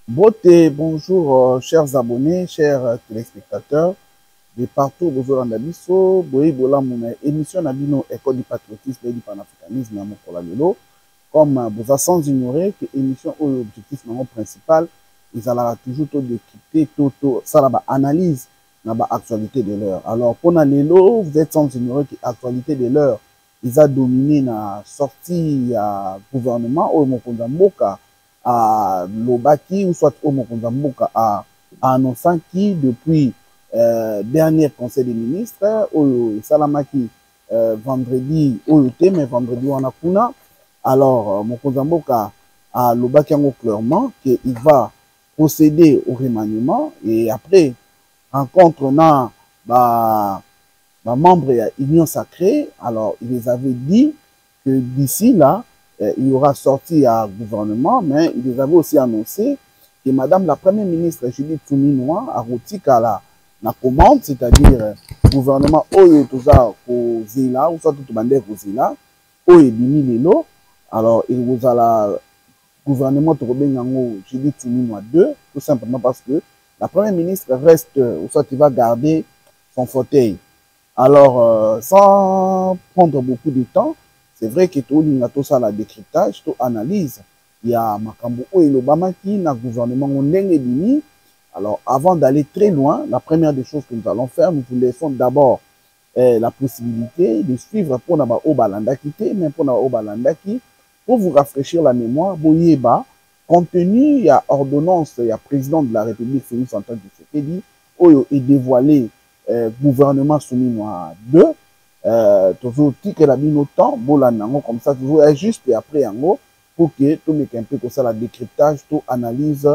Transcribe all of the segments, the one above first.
Beauté, bonjour, chers abonnés, chers téléspectateurs de partout au Biso, Boyi Bola Mouna, émission Nabino, École du patriotisme et du panafricanisme, comme vous avez sans ignorer que l'émission ou l'objectif principal, ils allaient toujours tout décrypter, tout, ça là, analyse, l'actualité de l'heure. Alors, pour Nalélo, vous êtes sans ignorer que l'actualité de l'heure, ils ont dominé la sortie à gouvernement, ou Mokonda à Lobaki, ou soit au Mokonda à annonçant qui, depuis dernier conseil des ministres, au Salamaki, vendredi, au mais vendredi, on a Kuna. Alors, Mokonda Mboka a Lobaki clairement qu'il va procéder au remaniement et après, rencontre na membre de l'Union sacrée, alors il les avait dit que d'ici là, il y aura sorti à gouvernement, mais il les avait aussi annoncé que Madame la Première ministre Judith Souminois a retiré la commande, c'est-à-dire gouvernement Oyo Toza Kozila, ou soit tout bandé Kozila, Oyo Bini Lelo, alors il vous a la gouvernement Torobengango Judith Souminois 2, tout simplement parce que la Première ministre reste, ou soit il va garder son fauteuil. Alors, sans prendre beaucoup de temps, c'est vrai que tout ça, le décryptage, tout analyse. Il y a Makambo et l'Obama qui n'a gouvernement Ndenge. Alors, avant d'aller très loin, la première des choses que nous allons faire, nous vous laissons d'abord la possibilité de suivre pour Naba Obalandaki, mais pour Naba Obalandaki, pour vous rafraîchir la mémoire, Boyeba, compte tenu, il y a ordonnance, il y a président de la République, Félix Antoine Tshisekedi, Oyo est dévoilé gouvernement soumis à 2, toujours que la bino temps, bolanango comme ça, toujours juste et après yango, pour que tout le monde puisse faire la décryptage, tout analyse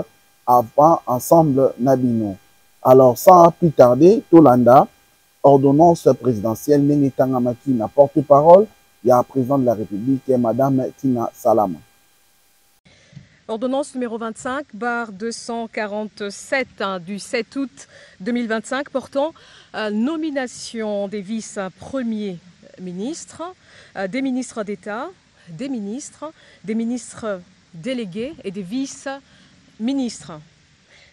avant ensemble nabino. Alors, sans plus tarder, tout landa, ordonnance présidentielle, Nengetangamaki, na porte-parole, il y a un président de la République, Madame Tina Salama. Ordonnance numéro 25, barre 247 du 7 août 2025 portant nomination des vice-premiers ministres, des ministres d'État, des ministres délégués et des vice-ministres.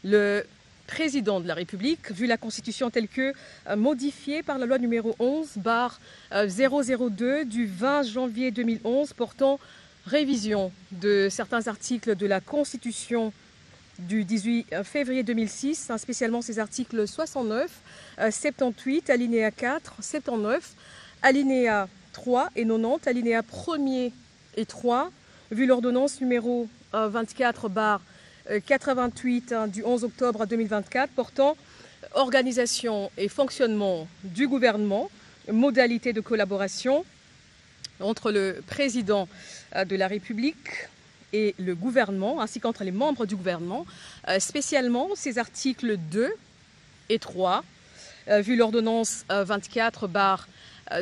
Le président de la République, vu la Constitution telle que modifiée par la loi numéro 11, barre 002 du 20 janvier 2011 portant révision de certains articles de la Constitution du 18 février 2006, spécialement ces articles 69, 78, alinéa 4, 79, alinéa 3 et 90, alinéa 1er et 3, vu l'ordonnance numéro 24 barre 88 du 11 octobre 2024 portant organisation et fonctionnement du gouvernement, modalités de collaboration entre le président de la République et le gouvernement, ainsi qu'entre les membres du gouvernement, spécialement ces articles 2 et 3, vu l'ordonnance 24 barre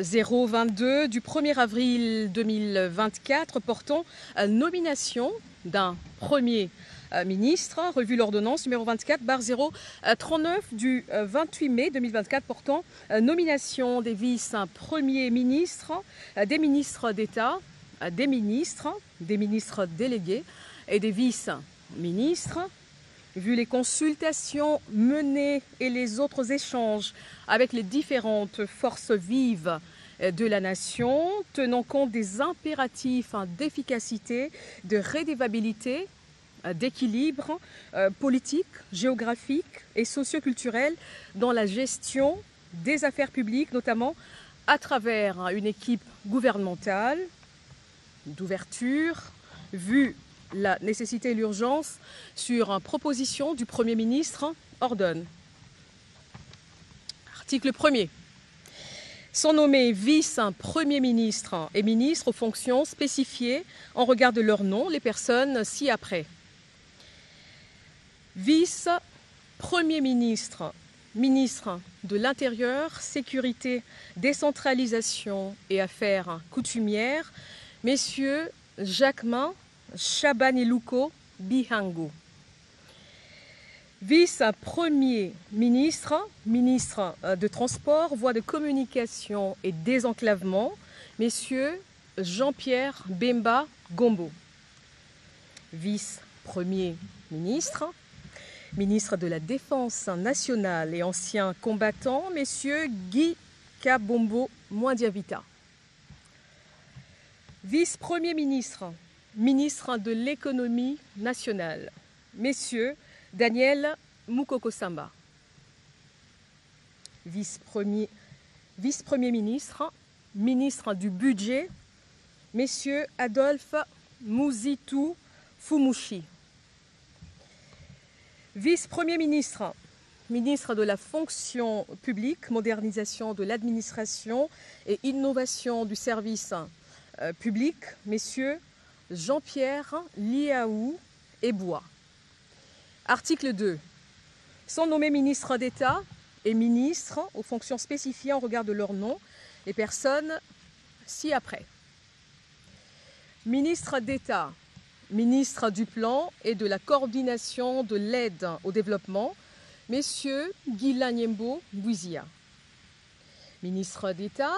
022 du 1er avril 2024 portant nomination d'un premier ministre, revu l'ordonnance numéro 24 barre 039 du 28 mai 2024 portant nomination des vice-premiers ministres, des ministres d'État, des ministres délégués et des vice-ministres, vu les consultations menées et les autres échanges avec les différentes forces vives de la nation, tenant compte des impératifs d'efficacité, de redevabilité, d'équilibre politique, géographique et socio-culturel dans la gestion des affaires publiques, notamment à travers une équipe gouvernementale d'ouverture, vu la nécessité et l'urgence sur une proposition du Premier ministre, ordonne. Article 1er. Sont nommés vice-premier ministre et ministres aux fonctions spécifiées en regard de leur nom, les personnes ci-après. Vice-premier ministre, ministre de l'Intérieur, Sécurité, Décentralisation et Affaires coutumières, messieurs Jacquemin, Chabanilouko, Bihango. Vice-premier ministre, ministre de Transport, Voies de communication et désenclavement, messieurs Jean-Pierre Bemba Gombo. Vice-premier ministre, Ministre de la Défense nationale et ancien combattant, Messieurs Guy Kabombo Mwandiavita. Vice-premier ministre, ministre de l'économie nationale, Messieurs Daniel Mukoko Samba. Vice-premier ministre, ministre du budget, Messieurs Adolphe Muzitu Fumushi. Vice-premier ministre, ministre de la fonction publique, modernisation de l'administration et innovation du service public, Messieurs Jean-Pierre Liaou Ebois. Article 2. Sont nommés ministres d'État et ministres aux fonctions spécifiées en regard de leur nom les personnes ci-après. Ministre d'État, ministre du Plan et de la coordination de l'aide au développement, Messieurs Guilain Nyembo Bouizia. Ministre d'État,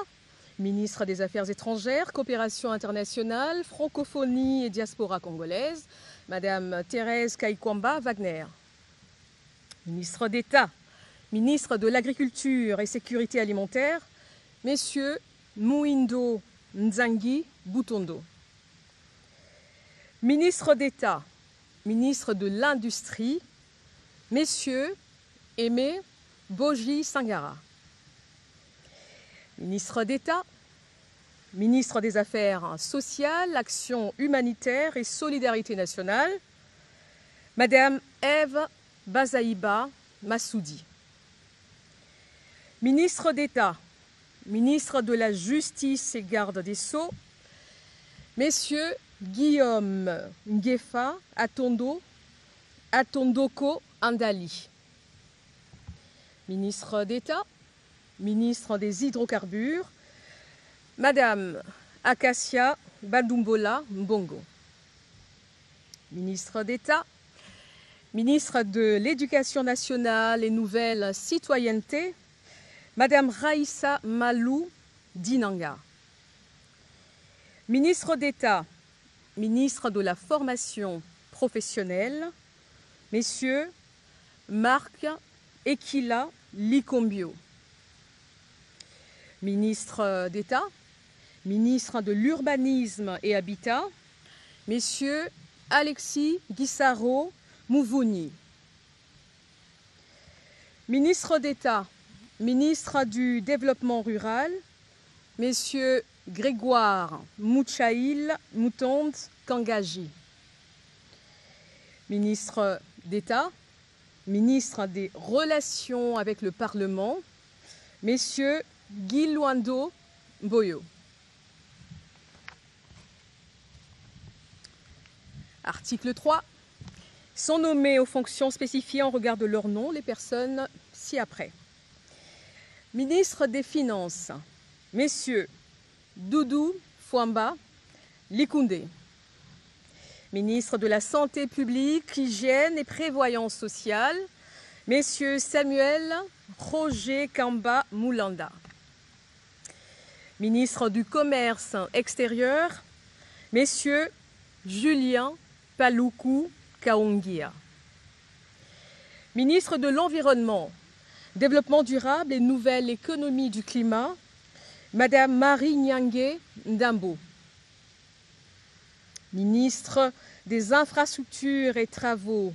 ministre des Affaires étrangères, coopération internationale, francophonie et diaspora congolaise, Madame Thérèse Kaikwamba Wagner. Ministre d'État, ministre de l'Agriculture et Sécurité alimentaire, Messieurs Mouindo Nzangi Boutondo. Ministre d'État, ministre de l'Industrie, Messieurs Aimé Boji Sangara. Ministre d'État, ministre des Affaires sociales, Action humanitaire et solidarité nationale, Madame Ève Bazaïba Massoudi. Ministre d'État, ministre de la Justice et Garde des Sceaux, Messieurs Guillaume Ngefa Atondoko Andali. Ministre d'État, ministre des Hydrocarbures, Madame Acacia Badumbola Mbongo. Ministre d'État, ministre de l'Éducation nationale et nouvelle citoyenneté, Madame Raïssa Malou Dinanga. Ministre d'État, ministre de la formation professionnelle, Messieurs Marc Ekila Likombio. Ministre d'État, ministre de l'Urbanisme et Habitat, Messieurs Alexis Guissaro Mouvouni. Ministre d'État, ministre du Développement rural, Messieurs Grégoire Mouchaïl Moutonde Kangaji. Ministre d'État, ministre des Relations avec le Parlement, Messieurs Guy Luando Mboyo. Article 3. Sont nommés aux fonctions spécifiées en regard de leur nom les personnes ci-après. Ministre des Finances, Messieurs Doudou Fouamba Likoundé. Ministre de la Santé publique, Hygiène et Prévoyance sociale, Messieurs Samuel Roger Kamba Moulanda. Ministre du Commerce extérieur, Messieurs Julien Paloukou Kaongia. Ministre de l'Environnement, Développement durable et Nouvelle économie du climat, Madame Marie Nyangue Ndambo. Ministre des Infrastructures et Travaux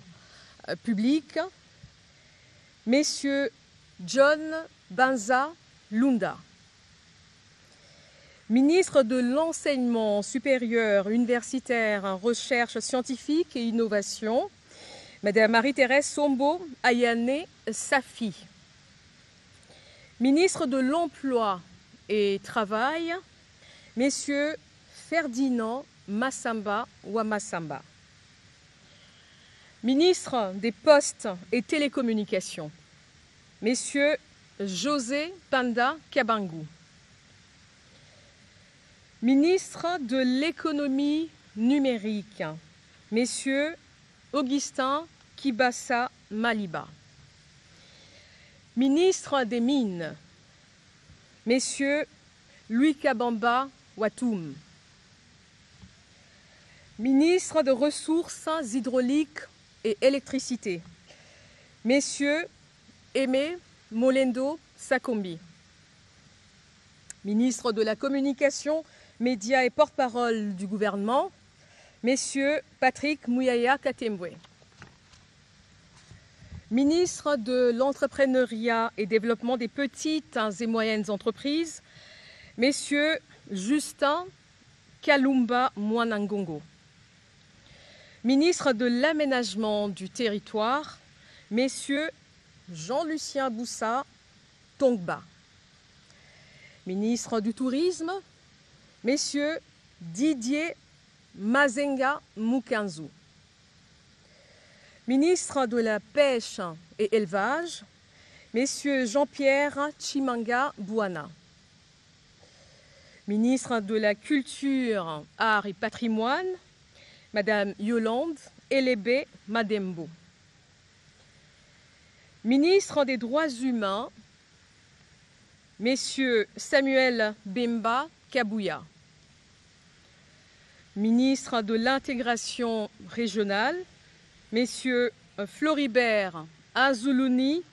publics, Messieurs John Banza Lunda. Ministre de l'Enseignement supérieur, universitaire, recherche scientifique et innovation, Madame Marie-Thérèse Sombo Ayane Safi. Ministre de l'Emploi et Travail, Messieurs Ferdinand Massamba Wamassamba. Ministre des Postes et Télécommunications, Messieurs José Panda Kabangou. Ministre de l'Économie numérique, Messieurs Augustin Kibassa Maliba. Ministre des Mines, Messieurs Louis Kabamba Watoum. Ministre de Ressources hydrauliques et électricité, Messieurs Aimé Molendo Sakombi, ministre de la Communication, Médias et porte-parole du gouvernement, Messieurs Patrick Mouyaya Katembwe, ministre de l'Entrepreneuriat et Développement des petites et moyennes entreprises, Messieurs Justin Kalumba Mwanangongo, ministre de l'Aménagement du Territoire, Messieurs Jean-Lucien Boussa Tongba, ministre du Tourisme, Messieurs Didier Mazenga Mukanzu, ministre de la Pêche et Élevage, Messieurs Jean-Pierre Chimanga Bouana, ministre de la Culture, Arts et Patrimoine, Madame Yolande Elébé Madembo, ministre des Droits humains, Messieurs Samuel Bemba Kabouya, ministre de l'Intégration régionale, Messieurs Floribert Azuluni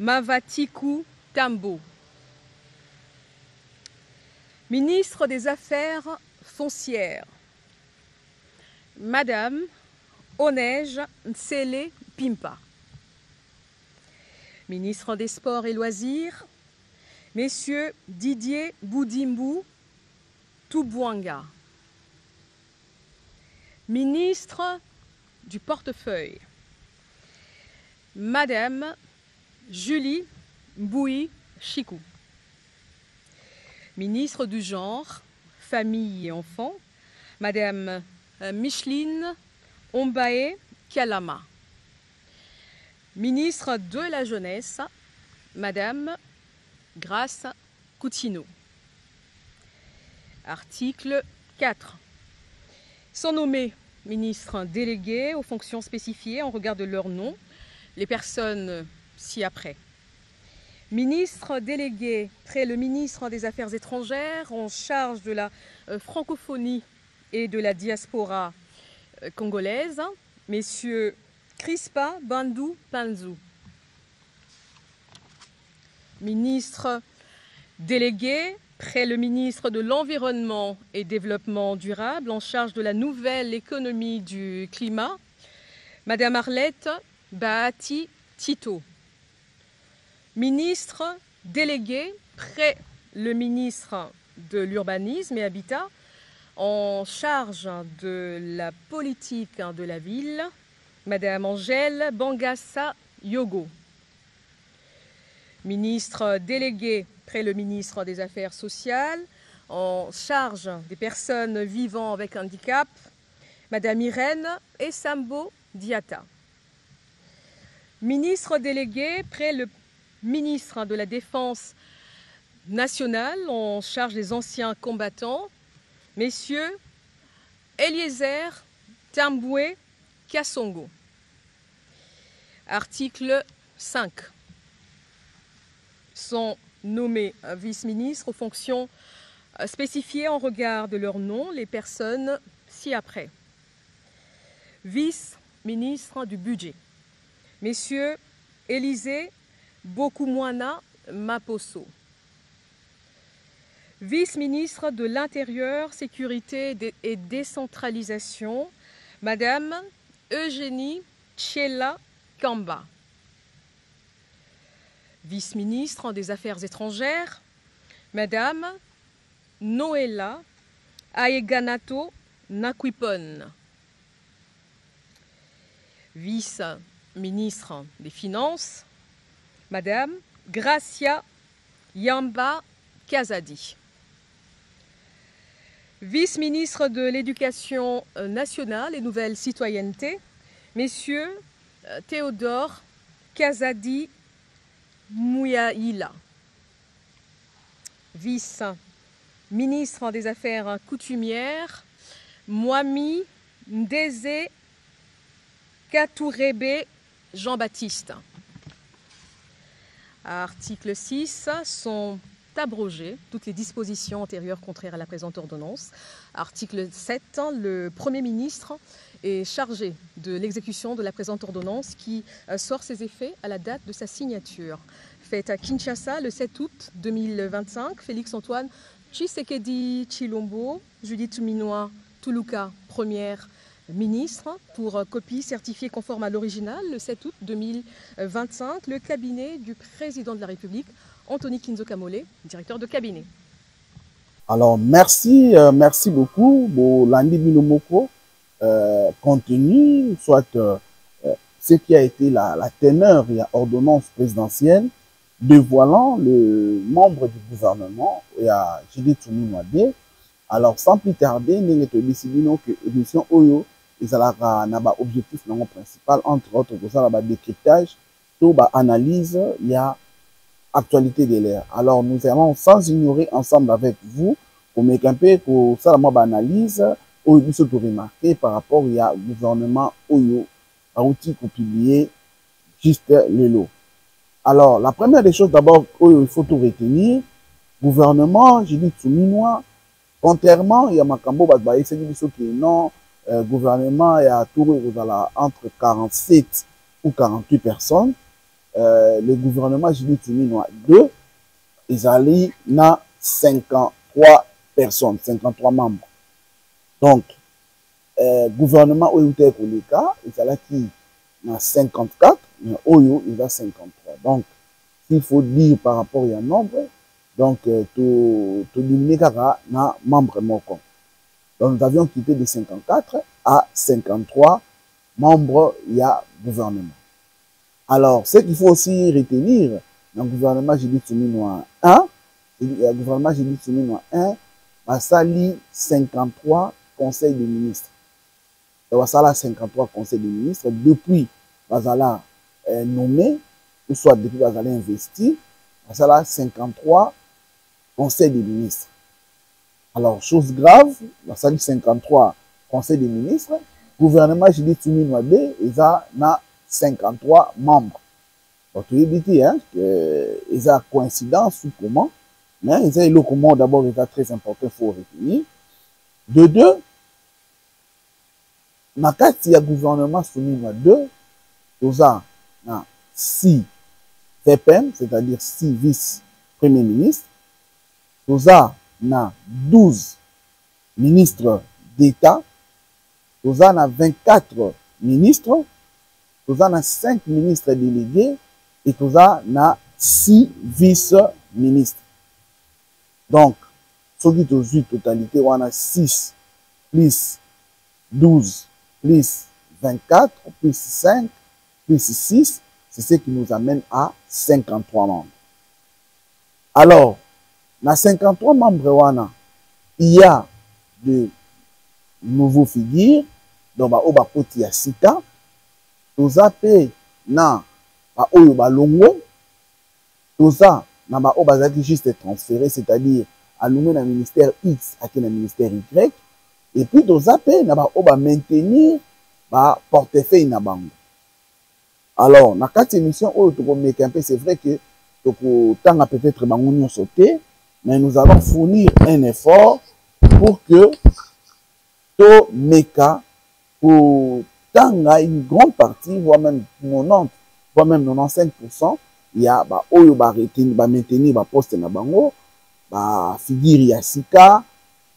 Mavatiku Tambo, ministre des Affaires foncières, Madame Onej Nsele Pimpa, ministre des Sports et Loisirs, Messieurs Didier Boudimbu Toubouanga, ministre du Portefeuille, Madame Julie Boui Chikou, ministre du Genre, Famille et Enfants, Madame Micheline Ombaé Kalama, ministre de la Jeunesse, Madame Grace Coutinho. Article 4. Sont nommés ministres délégués aux fonctions spécifiées en regard de leur nom, les personnes ci-après. Ministre délégué près le ministre des Affaires étrangères en charge de la francophonie et de la diaspora congolaise, Messieurs Crispa Bandou Panzou. Ministre délégué près le ministre de l'Environnement et Développement durable en charge de la nouvelle économie du climat, Madame Arlette Bahati Tito. Ministre délégué près le ministre de l'Urbanisme et Habitat en charge de la politique de la ville, Madame Angèle Bangassa Yogo. Ministre délégué près le ministre des Affaires sociales en charge des personnes vivant avec handicap, Madame Irène Essambo Diata. Ministre délégué près le ministre de la Défense nationale en charge des anciens combattants, Messieurs Eliezer Tamboué Kassongo. Article 5. Sont nommés vice-ministres aux fonctions spécifiées en regard de leur nom, les personnes ci-après. Vice-ministre du Budget, Messieurs Élisée Bokoumouana Maposo. Vice-ministre de l'Intérieur, Sécurité et Décentralisation, Madame Eugénie Tchela Kamba. Vice-ministre des Affaires étrangères, Madame Noëlla Aeganato Nakwipon. Vice-ministre des Finances, Madame Gracia Yamba Kazadi. Vice-ministre de l'Éducation nationale et Nouvelle Citoyenneté, Messieurs Théodore Kazadi Mouyaïla. Vice-ministre des Affaires coutumières, Mwami Ndeze Katourebe Jean-Baptiste. Article 6. Sont abroger toutes les dispositions antérieures contraires à la présente ordonnance. Article 7, le Premier ministre est chargé de l'exécution de la présente ordonnance qui sort ses effets à la date de sa signature. Faite à Kinshasa le 7 août 2025, Félix-Antoine Tshisekedi Tshilombo, Judith Suminwa Tuluka, première ministre, pour copie certifiée conforme à l'original le 7 août 2025, le cabinet du président de la République, Anthony Kinzo Kamole, directeur de cabinet. Alors, merci beaucoup. Bolandi Bilomoko, contenu, soit ce qui a été la teneur et la ordonnance présidentielle dévoilant le membre du gouvernement, il y a Judith Suminwa. Alors, sans plus tarder, nous avons décidé que l'émission Oyo, ils ont un objectif principal, entre autres, pour ça, le décryptage, tout analyse, il y a actualité de l'air. Alors, nous allons, sans ignorer ensemble avec vous, pour mettre un peu, pour ça, la analyse, Oyo, nous sommes remarqués par rapport au gouvernement Oyo, à outil pour publier juste le lot. Alors, la première des choses, d'abord, il faut tout retenir. Gouvernement, j'ai dit Suminwa, contrairement, il y a Makambo, c'est qui non, gouvernement, il y a tout entre 47 ou 48 personnes. Le gouvernement, j'ai dit Suminwa 2, ils allaient na 53 personnes, 53 membres. Donc, gouvernement Oyo pour les cas, ils allaient qui na 54, mais Oyo, il a 53. Donc, s'il faut dire par rapport à un nombre, donc, tout diminuer na membre moko. Donc, nous avions quitté de 54 à 53 membres, il y a gouvernement. Alors, ce qu'il faut aussi retenir, dans le gouvernement Judith Suminwa 1, le gouvernement Judith Suminwa 1, va sali 53 conseils de ministres. Il va sali 53 conseils de ministres depuis Bazala nommé, ou soit depuis Bazala investi, va sali 53 conseils des ministres. Alors, chose grave, va sali 53 conseils des ministres, gouvernement Judith Suminwa 2, il a 53 membres. Donc, tu dis hein, qu'ils ont coïncidence ou comment, mais ils ont le comment d'abord, il est très important, il faut retenir. De deux, dans le gouvernement Suminwa 2, nous avons 6 VPM, c'est-à-dire 6 vice-premiers ministres, nous avons 12 ministres d'État, nous avons 24 ministres, nous avons 5 ministres délégués et nous avons 6 vice-ministres. Donc, ce qui est en totalité, on a 6 plus 12 plus 24 plus 5 plus 6, c'est ce qui nous amène à 53 membres. Alors, dans 53 membres, il y a de nouveaux figures, donc il y a Sita, nous avons na Oyo Balongo, nous avons juste transféré, c'est-à-dire à nous dans le ministère X à le ministère Y, et puis nous avons maintenir le portefeuille na bango. Alors, dans cette émission, c'est vrai que nous avons peut-être sauté, mais nous allons fournir un effort pour que tout meka pour tanga une grande partie, voire même 90, voire même 95%, il y a oyo maintenir ba poste na bango, ba figure ya sika,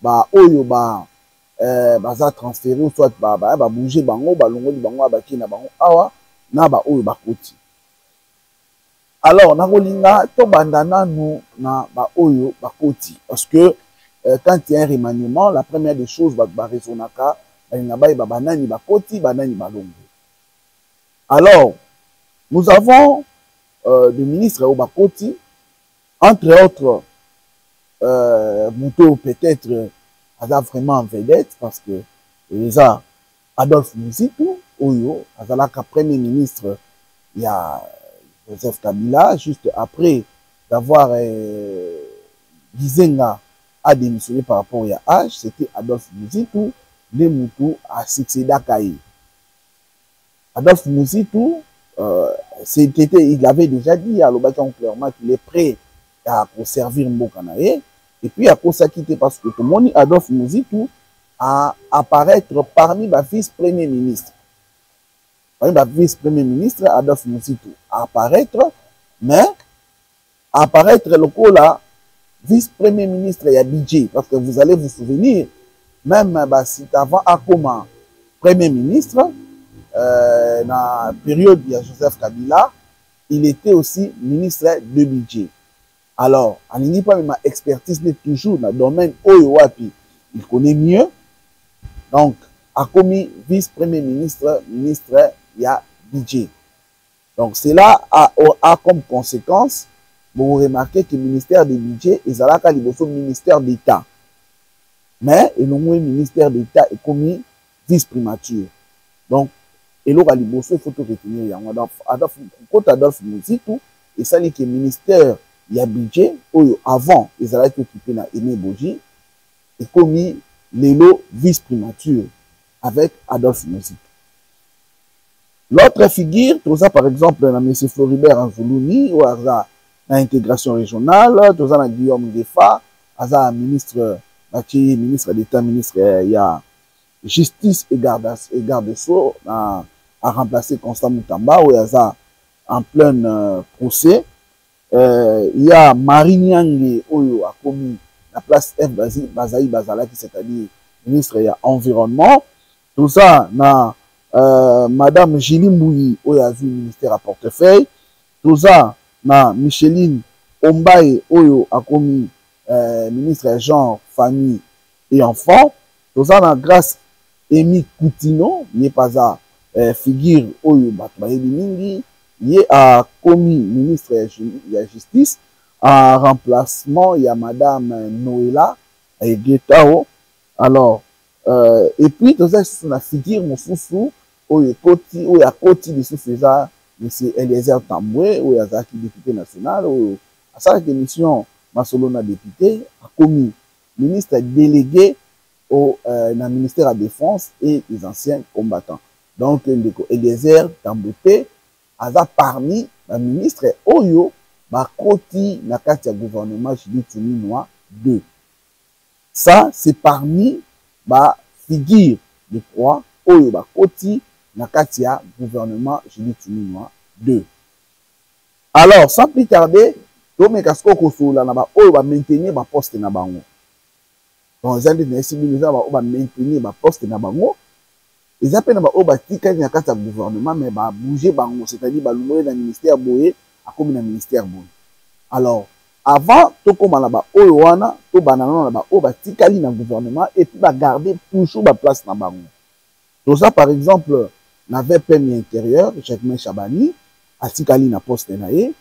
ba oyo baza transférer soit ba bouger bango, ba longo di bango ba ki na bango awa na ba oyo ba koti. Alors na kolinga to bandana nous na ba oyo ba koti parce que quand il y a un remaniement, la première des choses ba raisonnaka banani ba koti banani ba longo. Alors nous avons des ministres au Bakoti, entre autres, Mouto peut-être a vraiment en vedette parce que les a Adolphe Muzitu, Oyo, Azalaka premier ministre, il y a Joseph Kabila, juste après d'avoir Gizenga a démissionné par rapport à H, c'était Adolphe Muzitu, de Moutou a succédé à Kaye. Adolphe Muzitu, il avait déjà dit à l'Obatan clairement qu'il est prêt pour servir mboka na ye. Et puis à cause ça quitté parce que tout le monde Adolphe Muzitu à apparaître parmi les vice-premier ministre. Parmi les vice-premier ministre, Adolphe Muzitu à apparaître, mais apparaître le coup là, vice-premier ministre il y a budget parce que vous allez vous souvenir, même si avant à comment premier ministre, dans la période de Joseph Kabila, il était aussi ministre de budget. Alors, on n'y pas ma expertise n'est toujours dans le domaine Oyoapi. Il connaît mieux. Donc, a commis vice-premier ministre, ministre, il y a budget. Donc, cela a comme conséquence, vous remarquez que le ministère du budget est à la ministère d'État. Mais, le ministère d'État est commis vice-primature. Donc, et là, il faut tout retenir. Adolphe Muzitu, et ça, c'est le ministère il y a budget, avant, ils allaient occupés dans Aimé Boji, et commis les lots vice-primature avec Adolphe Muzitu. L'autre figure, tout ça par exemple, dans M. Floribert Anzoulouni, ou dans l'intégration régionale, tout ça dans Guillaume Defa, à ministre d'État, ministre, il y a justice et garde sceaux à remplacer Constant Moutamba, où il y a en plein procès. Il y a Marie Nyange Oyo a commis la place F Bazaï Bazalaki, c'est-à-dire ministre de l'Environnement. Tout ça, na Madame Julie Mouyi Oyo a vu ministère à portefeuille. Tout ça, na Micheline Ombaye Oyo a commis ministre de genre, famille et enfants. Tout ça, na grâce Amy Koutino, il n'est pas à figure Oyo Batbaye Mingi. Il a commis ministre de la Justice en remplacement, il y a Madame Noëlla et Guetao. Alors, et puis, tout ça, c'est la figure, mon sous-sous, où il y a côté de sous-faisant, M. Eliezer Tamboué, où il y a qui député national, où à sa commission, Masolona député, a commis ministre délégué au ministère de la Défense et des anciens combattants. Donc, Eliezer Tamboué, aza parmi les ministres Oyo, Bakoti, na kati ya gouvernement Julie Tsouminois 2. Ça, c'est parmi les figures de poids Oyo, Bakoti, na kati ya gouvernement Julie Tsouminois 2. Alors, sans plus tarder, Tome Kasko Kosola, na ba Oyo, ba maintenir ba poste na bango. Donc, ils ont dit, ils ont maintenir ba poste na bango. Ils appellent au batika na kati ya gouvernement mais ba bouger bango, c'est-à-dire ba lumwe na ministère boye a comme na ministère boye. Alors avant to comme na ba oyo wana to banana na ba o batika li na gouvernement et puis ba garder toujours ba place na bango. Donc ça par exemple na VPM intérieur Jacques Chabani atikali na poste na ye.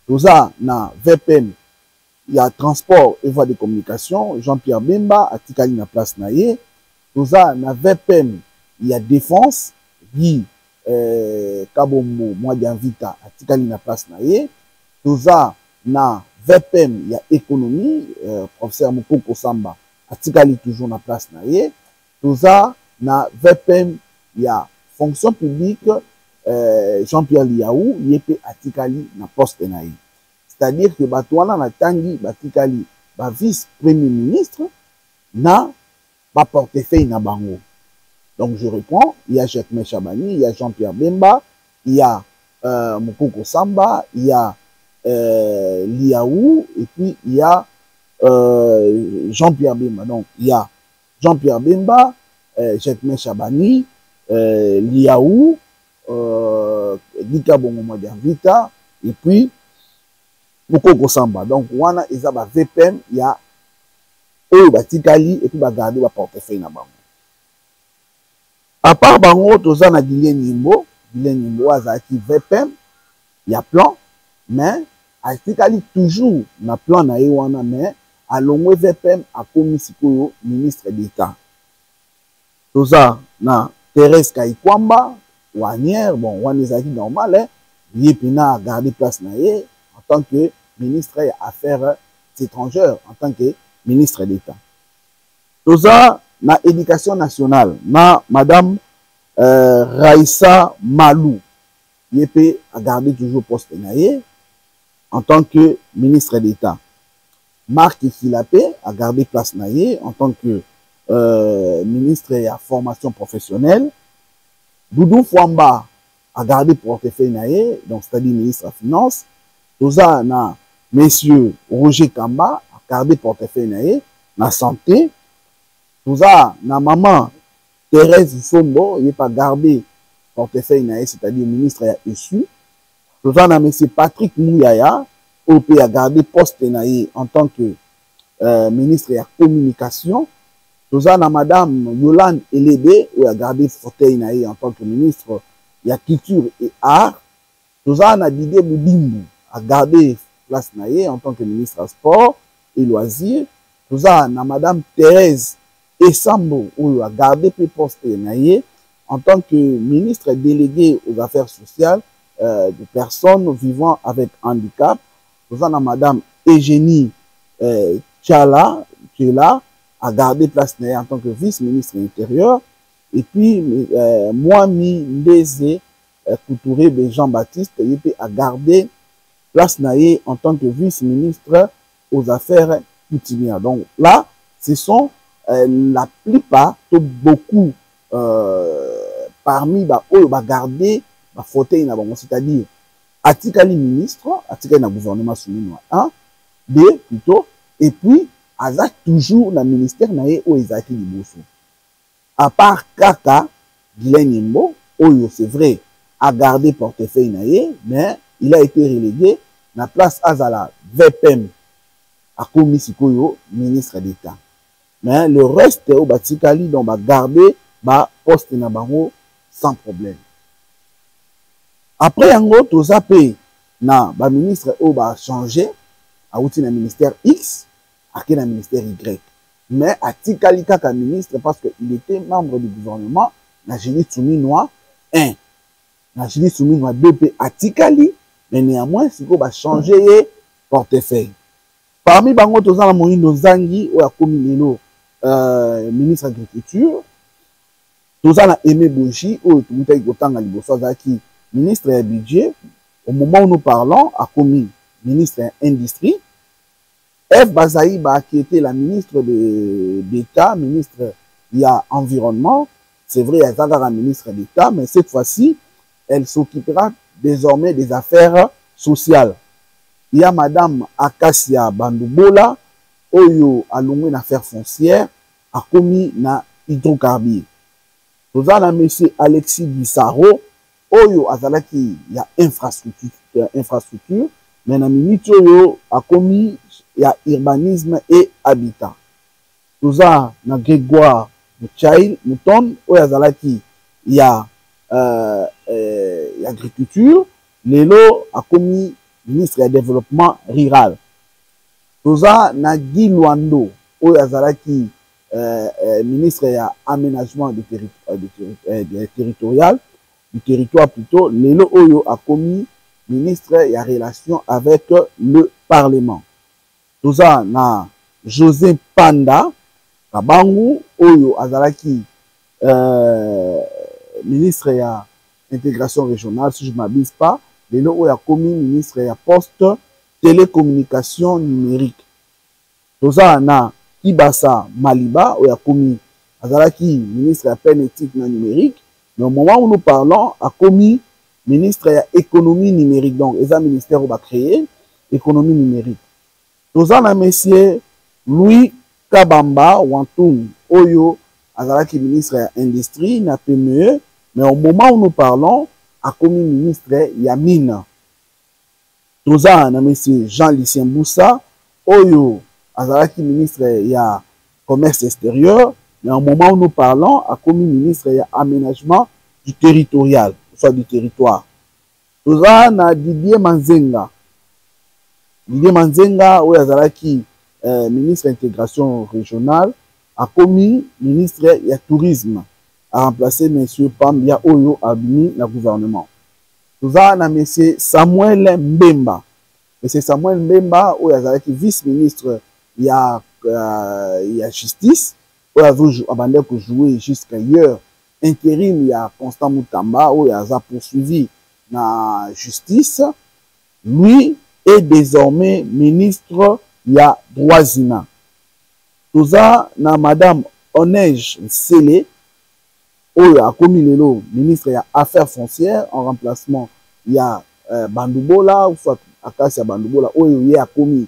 Donc ça na VPM il y a transport et voie de communication Jean-Pierre Bemba atikali na place na ye. Donc ça na VPM il y a défense, Guy Kabombo, Mwadianvita, Atikali na place na ye. Tout ça, na VPM, il y a économie, professeur Mukoko Samba, Atikali toujours na place na ye. Tout ça, na VPM, il y a fonction publique, Jean-Pierre Liaou, Yepe Atikali na poste na ye. C'est-à-dire que Batouana na Tangi, Batikali, ba vice-premier ministre, na ba portefeuille na bango. Donc je reprends, il y a Jacques Chabani, il y a Jean-Pierre Bemba, il y a Mukoko Samba, il y a Liaou, et puis il y a Jean-Pierre Bemba. Donc il y a Jean-Pierre Bemba, Jacques Chabani, Liaou, Dika Bongo Mwadianvita, et puis Mukoko Samba. Donc wana eza ba VPM, il y a Oyo Batikali, et puis ba garder ba portefeuille na bango. À part bango toza na Guillen Nimbo azaki VPM, il y a plan, mais atikali toujours na plan na wana mais alongwe VPM a komi sikoyo ministre d'État. Toza na Thérèse Kaikwamba, Wanière, bon wana ezaki normal, hein, yepina a gardé place na ye en tant que ministre des Affaires étrangères, en tant que ministre d'État. Toza na éducation nationale, na Madame Raissa Malou, Yepé a gardé toujours poste naïe en tant que ministre d'État. Marc Filapé a gardé place naïe en tant que ministre de la formation professionnelle. Doudou Fouamba a gardé portefeuille naïe, donc c'est-à-dire ministre de la finance. Toza na monsieur Roger Kamba a gardé portefeuille naïe, na santé. Toza na maman Thérèse Sombo, il n'a pas gardé portefeuille naïe, c'est-à-dire ministre de l'ESU. Toza na monsieur Patrick Mouyaya, qui a gardé poste naïe en tant que ministre de la communication. Toza na madame Yolande Elebe, qui a gardé fauteuil naïe en tant que ministre de la culture et art. Toza na Didier Boudimbu a gardé place naïe en tant que ministre des sports et loisirs. Toza na madame Thérèse Essambo, qui a gardé poste naïe en tant que ministre délégué aux affaires sociales de personnes vivant avec handicap. Toza na madame Eugénie Tchala, qui est là, a gardé place naïe en tant que vice-ministre de l'Intérieur. Et puis, Moami Ndeze Coutouré de Jean-Baptiste, il a gardé place naïe en tant que vice-ministre aux affaires coutumières. Donc là, ce sont la plupart, beaucoup parmi eux gardé fauteuil, c'est-à-dire Atikali ministre, Atikali na gouvernement soumis un, deux plutôt, et puis Aza toujours na ministère naïe où ils acquis liboso. À part Kaka Guilain Oyo, c'est vrai, a gardé portefeuille naïe, mais il a été relégué na place Azala VPM a commis Sikoyo, ministre d'État. Mais le reste au Batikali donc va garder poste na bango sans problème. Après yango toza pe na ba ministre o ba changer a outi na ministère X a na ministère Y. Mais Atikali kaka ministre parce qu'il était membre du gouvernement na Julie Tsuminois 1. Na Julie Tsuminois 2 pe Atikali, mais néanmoins siko ba changer portefeuille. Parmi bango toza na Moïno Zangi ou a commis lelo ministre de l'Agriculture. Toza na Aimé Boji ou tumuta ikotanga liboso azaki ministre du budget. Au moment où nous parlons a commis ministre de l'Industrie. F. Bazaïba, qui était la ministre d'État, ministre de l'Environnement, c'est vrai, elle est la ministre d'État, mais cette fois-ci, elle s'occupera désormais des affaires sociales. Il y a Madame Akasia Bandoubola, Oyo alongé na affaires foncières, a commis na hydrocarbures. Nous avons Monsieur Alexis Bissaro, Oyo azalaki ya infrastructure, mais na minute Oyo a commis ya urbanisme et habitat. Nous avons Grégoire Mouton, Oyo azalaki ya agriculture, Lelo a commis ministre du développement rural. Nous avons Guy Luando, Oyo azalaki ministre de l'aménagement du territoire plutôt, Lelo Oyo a commis ministre de la relation avec le Parlement. Nous avons José Panda, Kabangu, Oyo azalaki ministre de l'intégration régionale, si je ne m'abuse pas, Lelo Oyo a commis ministre de la poste télécommunication numérique. Nous avons Ibasa Maliba, où il a commis Azalaki, ministre de la peine éthique numérique, mais au moment où nous parlons, a commis ministre de l'économie numérique. Donc, il y a un ministère où va créer l'économie numérique. Nous avons monsieur Louis Kabamba, Wantoum, Oyo, Azalaki, ministre de l'industrie, na PME, mais au moment où nous parlons, a commis ministre de la mine. Nous avons monsieur Jean-Lucien Boussa, Oyo, Azalaki ministre il y a commerce extérieur, mais au moment où nous parlons, a commis ministre il y a aménagement du territorial, soit du territoire. Nous avons Didier Manzenga. Didier Manzenga, où Azalaki ministre d'intégration régionale, a commis ministre il y a tourisme, a remplacé M. Pambia Oyo Abini, le gouvernement. Nous avons M. Samuel Mbemba. M. Samuel Mbemba, où Azalaki vice-ministre il y a justice, où il y a joué jusqu'à hier. Intérim, il y a Constant Moutamba, où il y a poursuivi la justice. Lui est désormais ministre il y a droits humains. Tout ça, na Madame Onej Nsele, oyo a commis le lot, ministre des Affaires foncières, en remplacement, il y a Bandoubola, ou soit Akasia Bandoubola, oyo il a commis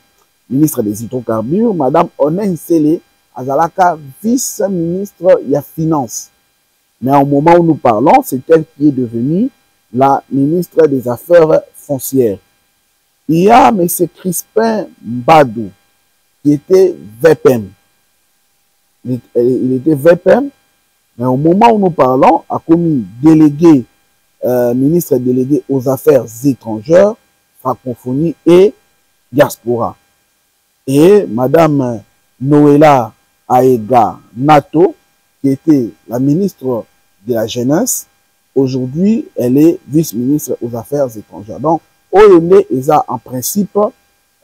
ministre des hydrocarbures. Madame Onej Nsele, azalaka vice-ministre des Finances. Mais au moment où nous parlons, c'est elle qui est devenue la ministre des Affaires foncières. Il y a M. Crispin Mbadou, qui était VPM. Il était VPM, mais au moment où nous parlons, a commis délégué, ministre délégué aux Affaires étrangères, francophonie et diaspora. Et Madame Noëlla Aega Nato, qui était la ministre de la Jeunesse, aujourd'hui, elle est vice-ministre aux Affaires étrangères. Donc, ONE est en principe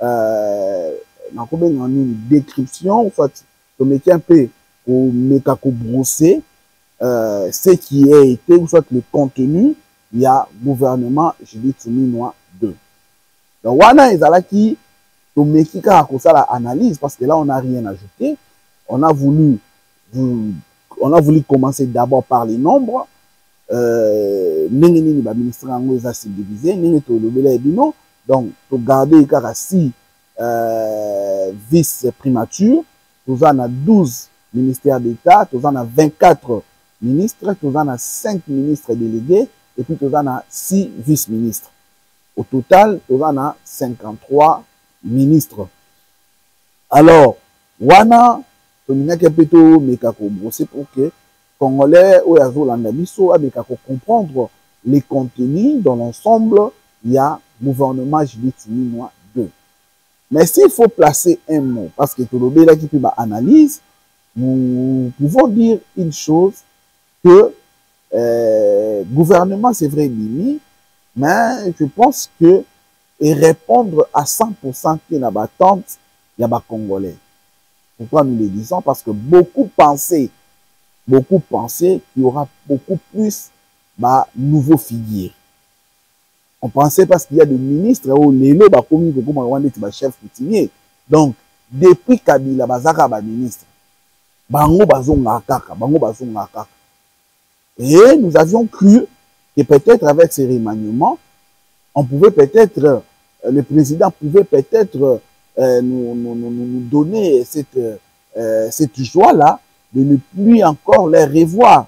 une description, en fait, on est un peu au brosser ce qui a été, ou soit le contenu, il y a gouvernement Judith Suminwa 2. Donc, wana ezala qui tomekika akosa la analyse, parce que là, on n'a rien ajouté. On a voulu commencer d'abord par les nombres. Nini ba ministre ango eza subdivisé, nini to lobela ebino. Donc, pour garder kaka 6 vice primatures, nous en a 12 ministères d'État, nous en a 24 ministres, nous en a 5 ministres délégués, et puis nous en a 6 vice-ministres. Au total, nous en a 53 ministres. Alors, wana, c'est pour que Congolais ou Azolanda Bisso comprendre les contenus dans l'ensemble, il y a gouvernement Judith Suminwa 2. Mais s'il faut placer un mot, parce que tout le monde qui peut analyse, nous pouvons dire une chose, que gouvernement c'est vrai Bimi, mais je pense que et répondre à 100% qu'il y a une attente, il y a des Congolais. Pourquoi nous le disons? Parce que beaucoup pensaient qu'il y aura beaucoup plus de nouveaux figures. On pensait parce qu'il y a des ministres où les lots ba commis beaucoup moins de chef coutumier. Donc depuis Kabila bazaka ba ministre. Bango bazonga kaka. Et nous avions cru que peut-être avec ces remaniements, on pouvait peut-être le président pouvait peut-être nous donner cette joie-là de ne plus encore les revoir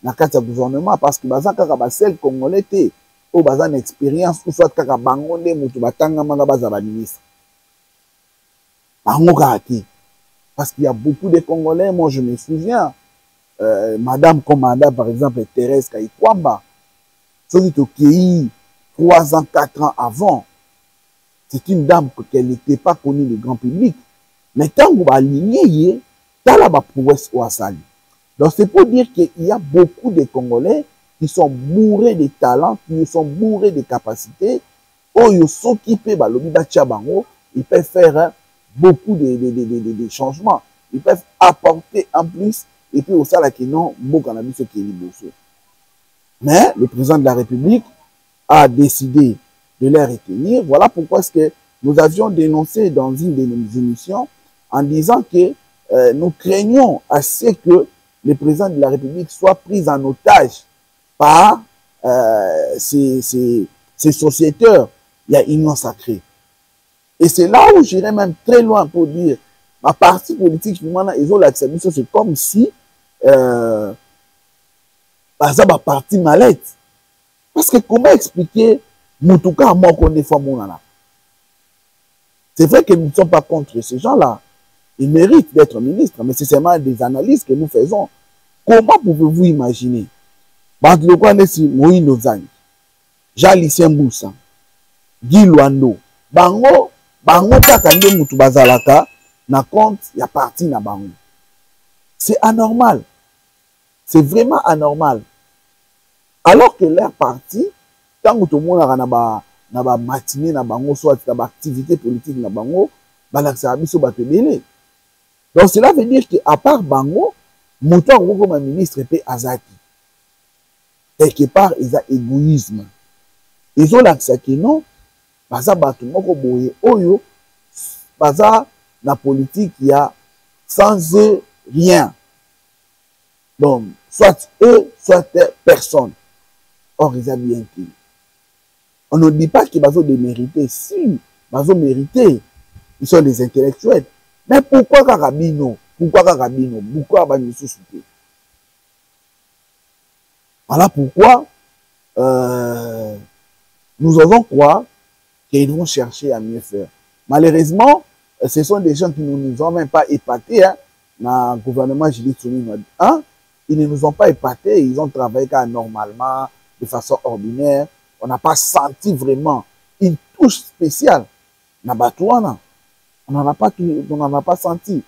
dans le cadre du gouvernement, parce que bazaka ba celle congolais était au bazan expérience ou soit kaka bango nde mutu batanga manga baza ba ministre bango kaki, parce qu'il y a beaucoup de Congolais. Moi je me souviens madame commandant par exemple Thérèse Kayikwamba, ceux qui ont 3 ans 4 ans avant, c'est une dame qu'elle n'était pas connue du grand public, mais tant qu'on va aligner dans la prouesse au Asali. Donc c'est pour dire qu'il y a beaucoup de Congolais qui sont bourrés de talents, qui sont bourrés de capacités, ils sont occupés par le Bango, ils peuvent faire beaucoup de changements, ils peuvent apporter en plus, et puis au Sala qui non, ce qui est. Mais le président de la République a décidé de les retenir. Voilà pourquoi est-ce que nous avions dénoncé dans une de nos émissions en disant que nous craignons assez que le président de la République soit pris en otage par ces sociétaires. Il y a union sacrée. Et c'est là où j'irais même très loin pour dire, ma partie politique, ils ont l'acceptation, c'est comme si ça va partie mallette. Parce que comment expliquer Moutouka à moi qu'on est femme? C'est vrai que nous ne sommes pas contre ces gens-là. Ils méritent d'être ministres, mais c'est seulement des analyses que nous faisons. Comment pouvez-vous imaginer? Moïse Nozani, Jean-Lucien Mboussa, Guy Luando, Bango Kakande Moutou Bazalaka, na compte, il y a parti na Bango. C'est anormal. C'est vraiment anormal. Alors que leur parti, tant que tout le monde a na matinée na Bango, soit na activité politique na Bango, balaksabiso batebele. Donc cela veut dire qu'à part Bango, Mouton comme un ministre peut Azaki. Quelque part, ils ont égoïsme. Ils ont l'accès que non, baza batu moko boye oyo baza la politique, il y a sans eux, rien. Donc, soit eux, soit personne. Or, ils ont bien dit. On ne dit pas qu'ils ont démérité. Si, ils ont mérité. Ils sont des intellectuels. Mais pourquoi Karabino? Pourquoi Karabino? Pourquoi Bamisou Souté? Voilà pourquoi nous osons croire qu'ils vont chercher à mieux faire. Malheureusement, ce sont des gens qui ne nous ont même pas épatés. Hein, dans le gouvernement Judith Suminwa 1, ils ne nous ont pas épatés. Ils ont travaillé normalement, de façon ordinaire. On n'a pas senti vraiment une touche spéciale. Nabatouana. On n'en a pas senti.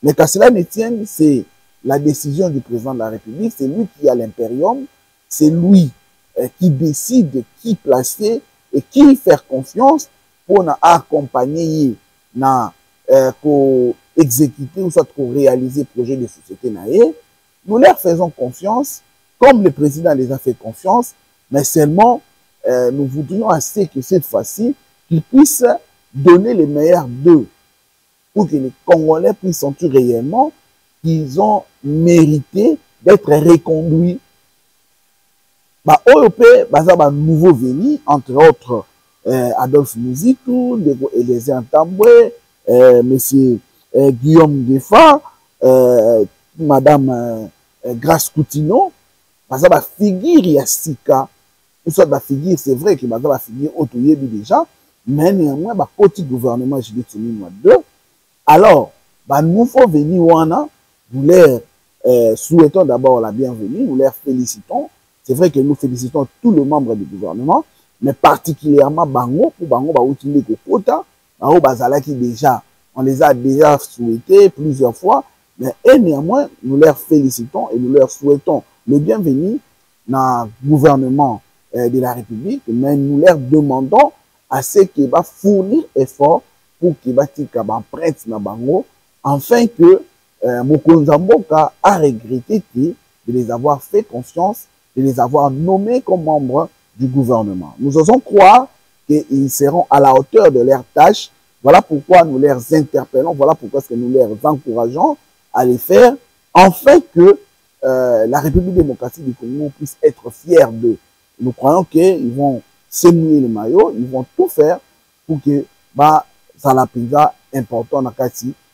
Mais qu'à cela ne tienne, c'est la décision du président de la République. C'est lui qui a l'impérium. C'est lui qui décide qui placer et qui faire confiance pour accompagner, pour exécuter ou soit pour réaliser le projet de société. Nous leur faisons confiance, comme le président les a fait confiance, mais seulement nous voudrions assez que cette fois-ci, qu'ils puissent donner le meilleur d'eux pour que les Congolais puissent sentir réellement qu'ils ont mérité d'être reconduits. OEP, un nouveau venu, entre autres, Adolphe Muzitu, Eliezer Ntambwe, monsieur Guillaume Defa, madame Grace Coutino, figure Yassika, ou soit la figure, c'est vrai que la figure autoyée déjà, mais néanmoins, côté gouvernement Judith Suminwa 2, alors, nouveau venu wana, nous leur souhaitons d'abord la bienvenue, nous leur félicitons. C'est vrai que nous félicitons tous les membres du gouvernement, mais particulièrement Bango, pour Bango, déjà, on les a déjà souhaités plusieurs fois, mais néanmoins, nous leur félicitons et nous leur souhaitons le bienvenu dans le gouvernement de la République, mais nous leur demandons à ce qu'ils va fournir effort pour qu'ils va prête na Bango, afin que Mokonzamboka a regretté de les avoir fait confiance, de les avoir nommés comme membres du gouvernement. Nous osons croire qu'ils seront à la hauteur de leurs tâches. Voilà pourquoi nous les interpellons, voilà pourquoi nous les encourageons à les faire, afin que la République démocratique du Congo puisse être fière d'eux. Nous croyons qu'ils vont se mouiller le maillot, ils vont tout faire pour que ça la pizza important dans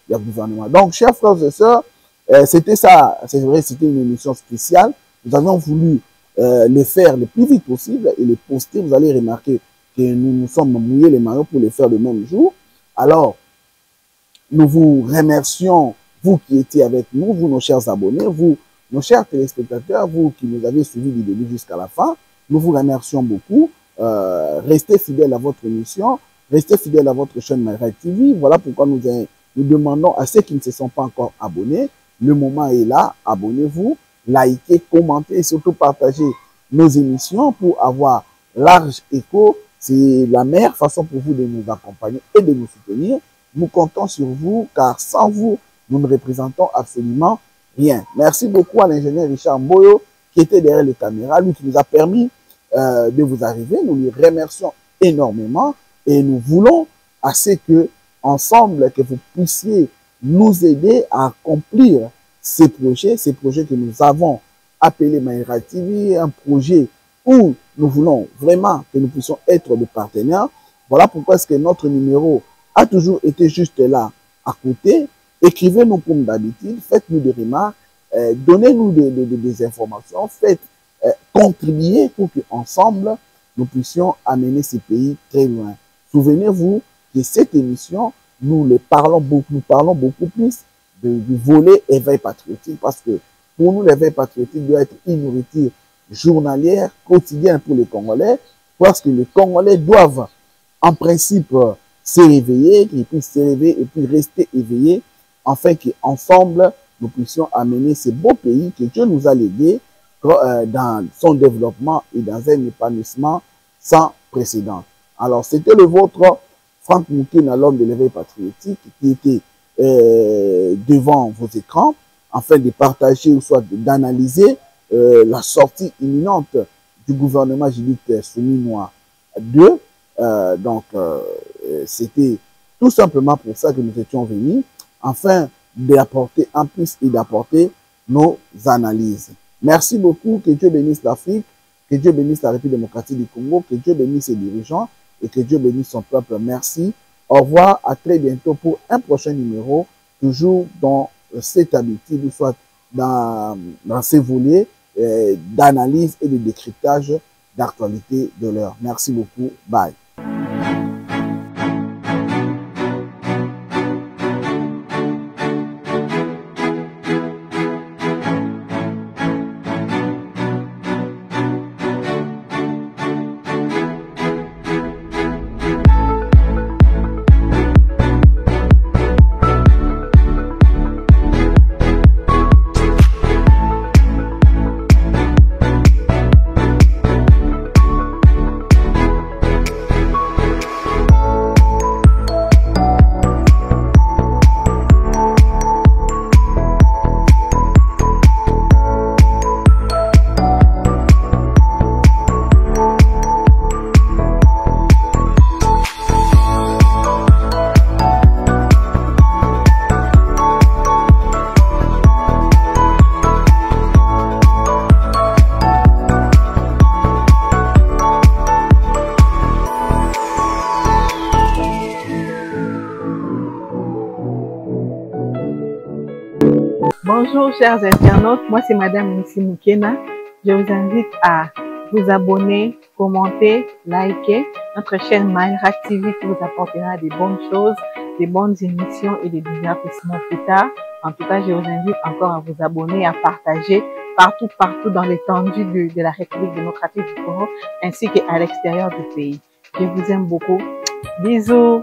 le gouvernement. Donc, chers frères et sœurs, c'était ça, c'est vrai, c'était une émission spéciale. Nous avons voulu les faire le plus vite possible et les poster. Vous allez remarquer que nous nous sommes mouillés les maillots pour les faire le même jour. Alors, nous vous remercions, vous qui étiez avec nous, vous nos chers abonnés, vous, nos chers téléspectateurs, vous qui nous avez suivis du début jusqu'à la fin. Nous vous remercions beaucoup. Restez fidèles à votre émission, restez fidèles à votre chaîne MyRight TV. Voilà pourquoi nous demandons à ceux qui ne se sont pas encore abonnés, le moment est là, abonnez-vous, likez, commentez et surtout partagez nos émissions pour avoir large écho. C'est la meilleure façon pour vous de nous accompagner et de nous soutenir. Nous comptons sur vous car sans vous, nous ne représentons absolument rien. Merci beaucoup à l'ingénieur Richard Mboyo qui était derrière les caméras, lui qui nous a permis de vous arriver. Nous lui remercions énormément et nous voulons assez que ensemble que vous puissiez nous aider à accomplir ces projets que nous avons appelés MyRight TV, un projet où nous voulons vraiment que nous puissions être des partenaires. Voilà pourquoi est-ce que notre numéro a toujours été juste là à côté. Écrivez-nous comme d'habitude, faites-nous des remarques, donnez-nous des informations, faites contribuer pour qu'ensemble nous puissions amener ces pays très loin. Souvenez-vous que cette émission, nous parlons beaucoup plus du volet éveil patriotique, parce que pour nous, l'éveil patriotique doit être une nourriture journalière, quotidienne pour les Congolais, parce que les Congolais doivent, en principe, se réveiller, qu'ils puissent se réveiller et puis rester éveillés, afin qu'ensemble, nous puissions amener ces beaux pays que Dieu nous a légués dans son développement et dans un épanouissement sans précédent. Alors, c'était le vôtre, Franck Moukina, l'homme de l'éveil patriotique, qui était devant vos écrans, afin de partager ou soit d'analyser la sortie imminente du gouvernement Judith Suminwa 2. Donc, c'était tout simplement pour ça que nous étions venus, afin d'apporter en plus et d'apporter nos analyses. Merci beaucoup, que Dieu bénisse l'Afrique, que Dieu bénisse la République démocratique du Congo, que Dieu bénisse ses dirigeants et que Dieu bénisse son peuple. Merci. Au revoir, à très bientôt pour un prochain numéro, toujours dans cette habitude, soit dans ces volets d'analyse et de décryptage d'actualité de l'heure. Merci beaucoup. Bye. Bonjour chers internautes, moi c'est Madame Nissi Moukena. Je vous invite à vous abonner, commenter, liker notre chaîne Mayra TV qui vous apportera des bonnes choses, des bonnes émissions et des divertissements plus tard. En tout cas, je vous invite encore à vous abonner, à partager partout dans l'étendue de la République démocratique du Congo ainsi qu'à l'extérieur du pays. Je vous aime beaucoup. Bisous.